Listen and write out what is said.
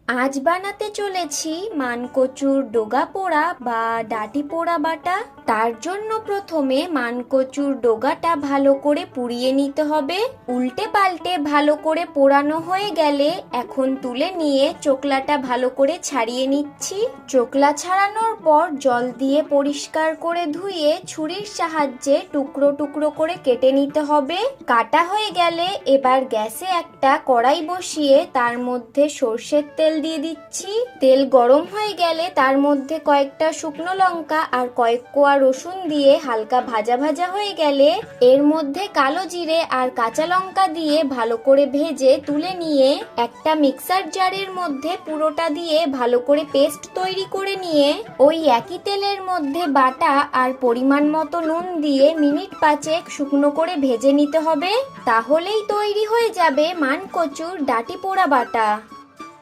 আজ বানাতে চলেছি মানকচুর ডোগা পোড়া বা ডাঁটি পোড়া বাটা। তার জন্য প্রথমে মানকচুর ডোগাটা ভালো করে পুড়িয়ে নিতে হবে। উল্টে পাল্টে ভালো করে পোড়ানো হয়ে গেলে এখন তুলে নিয়ে চোকলাটা ভালো করে ছাড়িয়ে নিচ্ছি। চোকলা ছাড়ানোর পর জল দিয়ে পরিষ্কার করে ধুয়ে ছুরির সাহায্যে টুকরো টুকরো করে কেটে নিতে হবে। কাটা হয়ে গেলে এবার গ্যাসে একটা কড়াই বসিয়ে তার মধ্যে সর্ষের তেল দিয়ে দিচ্ছি। তেল গরম হয়ে গেলে তার মধ্যে কয়েকটা শুকনো লঙ্কা আর কয়েক কোয়া রসুন দিয়ে হালকা ভাজা ভাজা হয়ে গেলে এর মধ্যে কালো জিরে আর কাঁচা লঙ্কা দিয়ে ভালো করে ভেজে তুলে নিয়ে একটা মিক্সার জারের মধ্যে পুরোটা দিয়ে ভালো করে পেস্ট তৈরি করে নিয়ে ওই একই তেলের মধ্যে বাটা আর পরিমাণ মতো নুন দিয়ে মিনিট 5 শুকনো করে ভেজে নিতে হবে। তাহলেই তৈরি হয়ে যাবে মানকচুর ডাঁটি পোড়া বাটা।